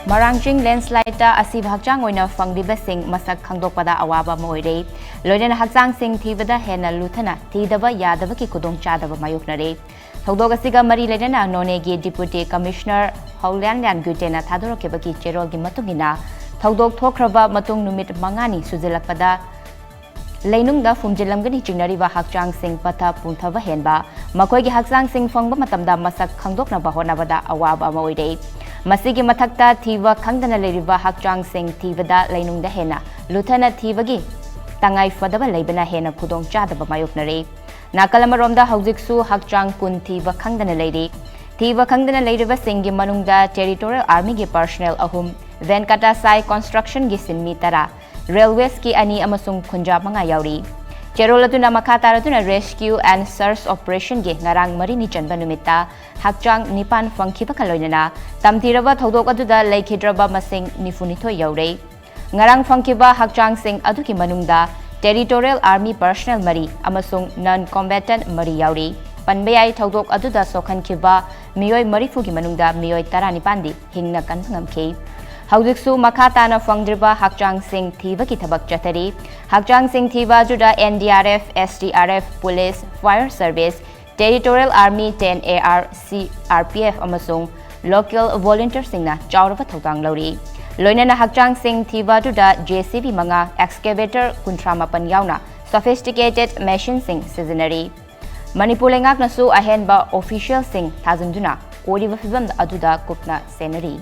Marangching Landslide asi bhakchang oina fangdiba sing Mashak Khangdokpada Awaba Oire loina hakchang sing thibada hena luthana thidaba yadaba ki kudong chadaba mayoknare thogdog asiga mari lena nonegi Deputy Commissioner Haulian Lian Gutena thadorokeba ki cherol gi matungina thogdog thokraba matung numit mangani sujilakpada Lainungda fumjilamgani chingnariba hakchang sing patha punthaba henba makoigi hakchang sing fangba matamda Mashak Khangdoknaba honabada awaba oire Masigi mathakta thiva khangdana leiriba hakchang sing thivada lainungda hena luthana thivagi tangai fadaba leibana hena khudong chadaba mayoknare nakalamaromda haujiksu hakchang kun thiva khangdana leiri thiva khangdana leiriba singi manungda territorial army gi personnel ahum Venkata Sai construction gi sinmi tara railways ki ani amasung khunja manga yauri Cherolatuna makataratuna rescue and search operation ge ngarang marini chanba numita hakchang nipan fangkhiba kaloinana tamthiraba thodok aduda leikhidraba masing nifunitho yaure ngarang fangkhiba hakchang sing aduki manungda territorial army personnel mari amasung non combatant mari yauri panbeyai thodok aduda sokhankhiba meoi marifu gi manungda meoi 19 di hingna kan ngamkhi Haujiksu makatana fangdriba hakchang sing thiba ki thabak chatari hakchang sing thiba juda NDRF SDRF police fire service territorial army 10AR CRPF amasung local volunteer singna chawraba thawtang lori loinana hakchang sing thiba juda JCB manga excavator kuntramapan yauna sophisticated machine sing seasonary Manipuri ngak nasu ahenba official sing thazunduna koriba fibam aduda kupna senari